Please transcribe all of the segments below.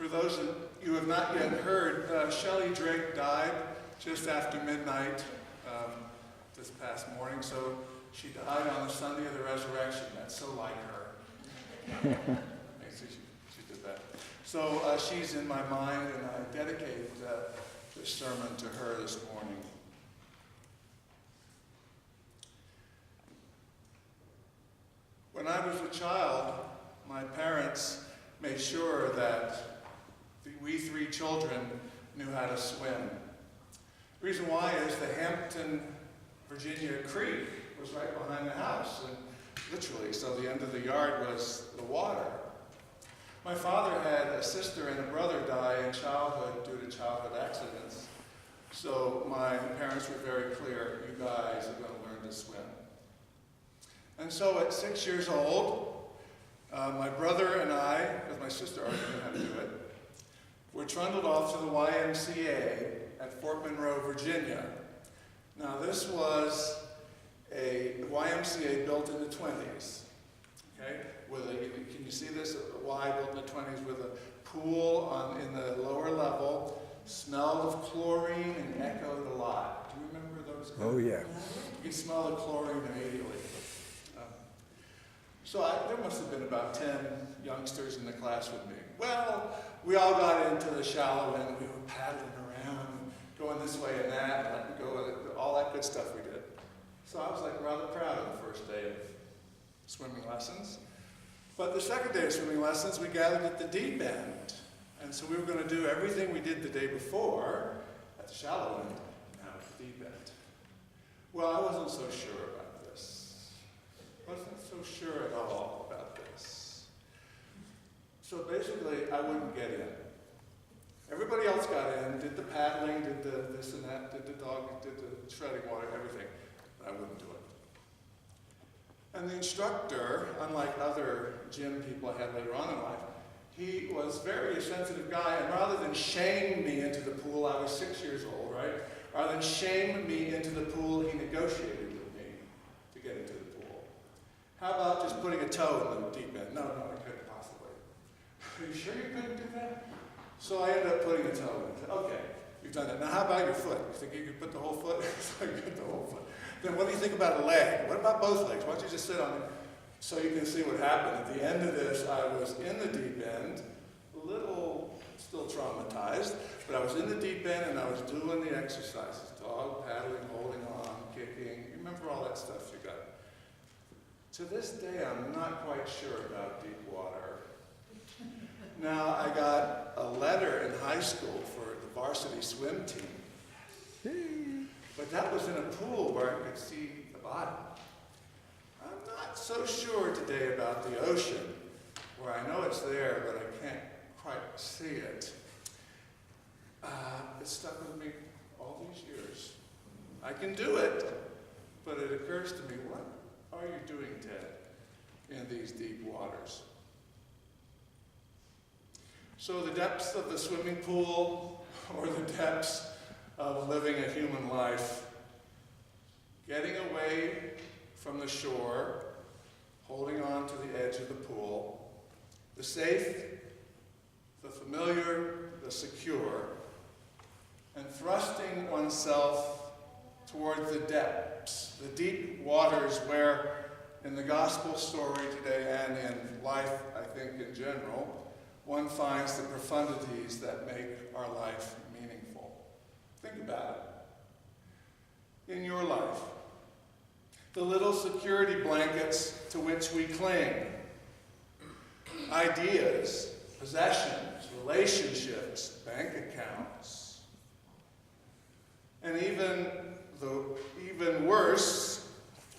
For those of you who have not yet heard, Shelley Drake died just after midnight this past morning. So she died on the Sunday of the Resurrection. That's so like her. She did that. So she's in my mind, and I dedicate this sermon to her this morning. When I was a child, my parents made sure that we three children knew how to swim. The reason why is the Hampton, Virginia Creek was right behind the house, and literally, so the end of the yard was the water. My father had a sister and a brother die in childhood due to childhood accidents. So my parents were very clear, you guys are going to learn to swim. And so at 6 years old, my brother and I, because my sister already knew how to do it, were trundled off to the YMCA at Fort Monroe, Virginia. Now this was a YMCA built in the 20s, okay? Can you see this? A Y built in the 20s with a pool in the lower level, smelled of chlorine and echoed a lot. Do you remember those? Oh yeah. You can smell the chlorine immediately. So there must have been about 10 youngsters in the class with me. Well, we all got into the shallow end. We were paddling around, going this way and that, and letting go of all that good stuff we did. So I was rather proud of the first day of swimming lessons. But the second day of swimming lessons, we gathered at the deep end. And so we were going to do everything we did the day before at the shallow end, now at the deep end. Well, I wasn't so sure about this. Wasn't so sure at all about this. So basically, I wouldn't get in. Everybody else got in, did the paddling, did the this and that, did the dog, did the treading water, everything. But I wouldn't do it. And the instructor, unlike other gym people I had later on in life, he was very a sensitive guy, and rather than shame me into the pool, I was 6 years old, right? Rather than shame me into the pool, he negotiated with me to get into the pool. How about just putting a toe in the deep end? No, I couldn't possibly. Are you sure you couldn't do that? So I ended up putting a toe in. Okay, you've done it. Now how about your foot? You think you could put the whole foot? So you put the whole foot. Then what do you think about a leg? What about both legs? Why don't you just sit on it? So you can see what happened. At the end of this, I was in the deep end, a little still traumatized, but I was in the deep end and I was doing the exercises. Dog, paddling, holding on, kicking. You remember all that stuff you got. To this day, I'm not quite sure about deep water. Now, I got a letter in high school for the varsity swim team. But that was in a pool where I could see the bottom. I'm not so sure today about the ocean, where I know it's there, but I can't quite see it. It's stuck with me all these years. I can do it, but it occurs to me, what are you doing, Ted, in these deep waters? So the depths of the swimming pool, or the depths of living a human life, getting away from the shore, holding on to the edge of the pool, the safe, the familiar, the secure, and thrusting oneself toward the depths, the deep waters where, in the gospel story today and in life, I think in general, one finds the profundities that make our life meaningful. Think about it. In your life, the little security blankets to which we cling, ideas, possessions, relationships, bank accounts, and even worse,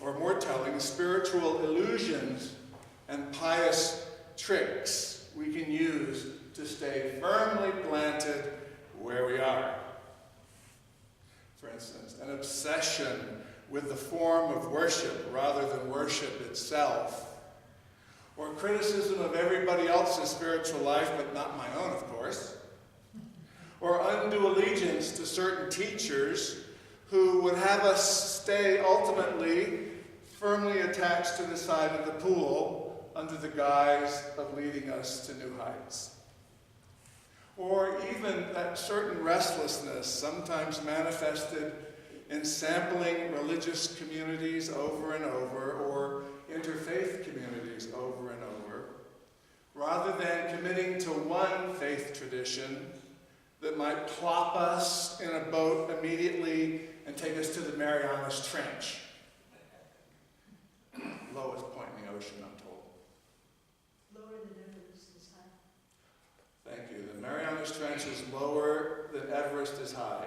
or more telling, spiritual illusions and pious tricks we can use to stay firmly planted where we are. For instance, an obsession with the form of worship rather than worship itself, or criticism of everybody else's spiritual life, but not my own, of course, or undue allegiance to certain teachers who would have us stay ultimately firmly attached to the side of the pool under the guise of leading us to new heights. or even that certain restlessness, sometimes manifested in sampling religious communities over and over, or interfaith communities over and over, rather than committing to one faith tradition that might plop us in a boat immediately and take us to the Marianas Trench. Lowest point in the ocean, I'm told. Lower than Everest is high. Thank you. The Marianas Trench is lower than Everest is high.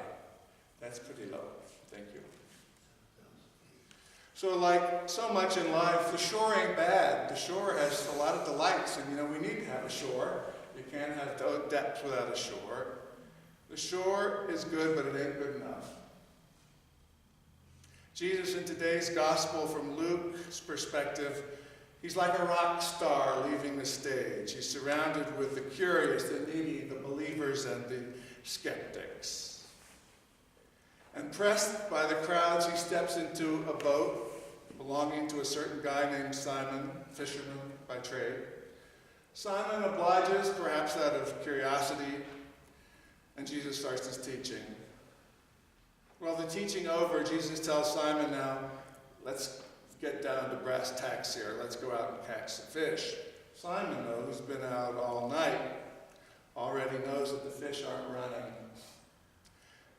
That's pretty low. Thank you. So like so much in life, the shore ain't bad. The shore has a lot of delights, and we need to have a shore. You can't have depth without a shore. The shore is good, but it ain't good enough. Jesus, in today's gospel, from Luke's perspective, he's like a rock star leaving the stage. He's surrounded with the curious, the needy, the believers, and the skeptics. And pressed by the crowds, he steps into a boat belonging to a certain guy named Simon, fisherman by trade. Simon obliges, perhaps out of curiosity, and Jesus starts his teaching. Well, the teaching over, Jesus tells Simon, now, let's get down to brass tacks here. Let's go out and catch some fish. Simon, though, who's been out all night, already knows that the fish aren't running,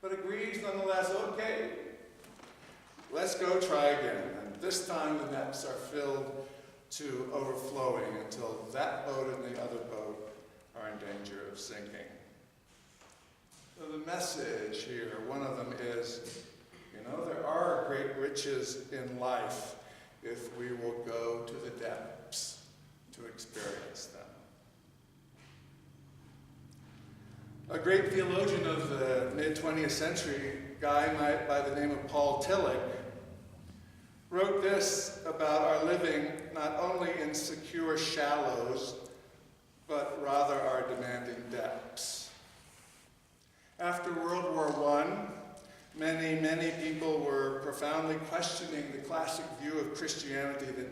but agrees nonetheless, okay, let's go try again. And this time the nets are filled to overflowing until that boat and the other boat are in danger of sinking. So the message here, one of them is, there are great riches in life if we will go to the depths to experience them. A great theologian of the mid-20th century, a guy by the name of Paul Tillich, wrote this about our living not only in secure shallows, but rather our demanding depths. After World War I, many people were profoundly questioning the classic view of Christianity that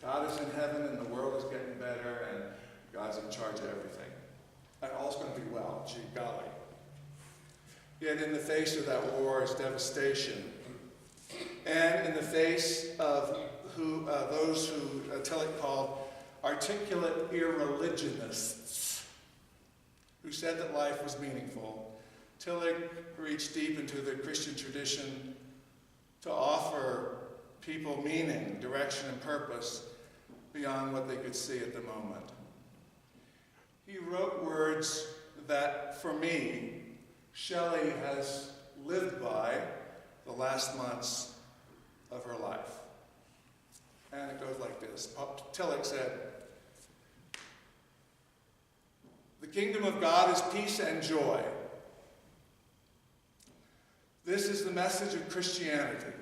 God is in heaven and the world is getting better and God's in charge of everything. And all's going to be well, gee golly. Yet in the face of that war's devastation, and in the face of those who Tillich called articulate irreligionists, who said that life was meaningful, Tillich reached deep into the Christian tradition to offer people meaning, direction, and purpose beyond what they could see at the moment. He wrote words that, for me, Shelley has lived by the last months of her life. And it goes like this. Tillich said, "The kingdom of God is peace and joy. This is the message of Christianity.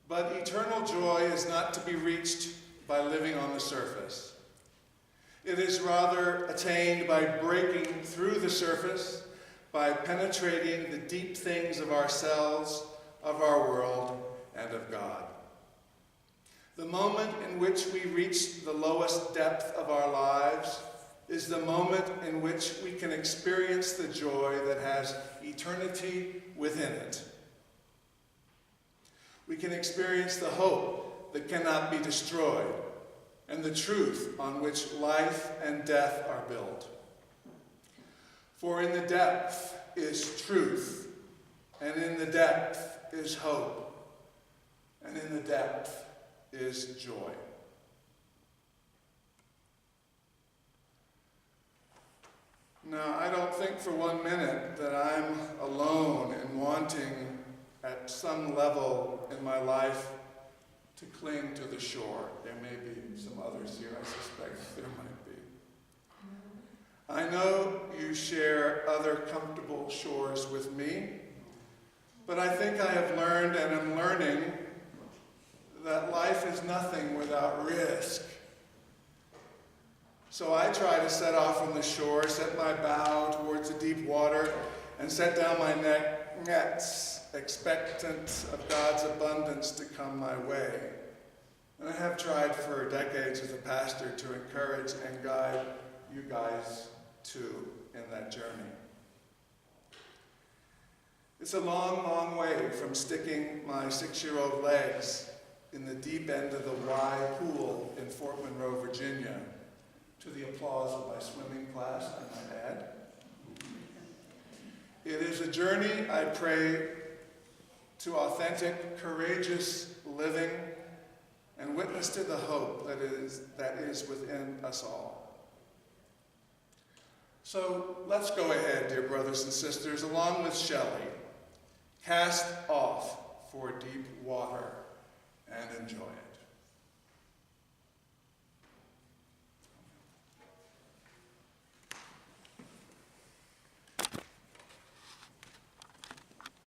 But eternal joy is not to be reached by living on the surface. It is rather attained by breaking through the surface, by penetrating the deep things of ourselves, of our world, and of God. The moment in which we reach the lowest depth of our lives is the moment in which we can experience the joy that has eternity within it. We can experience the hope that cannot be destroyed and the truth on which life and death are built. For in the depth is truth, and in the depth is hope, and in the depth is joy." Now, I don't think for 1 minute that I'm alone in wanting, at some level in my life, to cling to the shore. There may be some others here, I suspect there might be. I know you share other comfortable shores with me, but I think I have learned and am learning that life is nothing without risk. So I try to set off from the shore, set my bow towards the deep water, and set down my nets, expectant of God's abundance to come my way. And I have tried for decades as a pastor to encourage and guide you guys to in that journey. It's a long, long way from sticking my 6-year-old legs in the deep end of the Y pool in Fort Monroe, Virginia, to the applause of my swimming class, I might add. It is a journey, I pray, to authentic, courageous living and witness to the hope that is within us all. So let's go ahead, dear brothers and sisters, along with Shelley, cast off for deep water and enjoy it.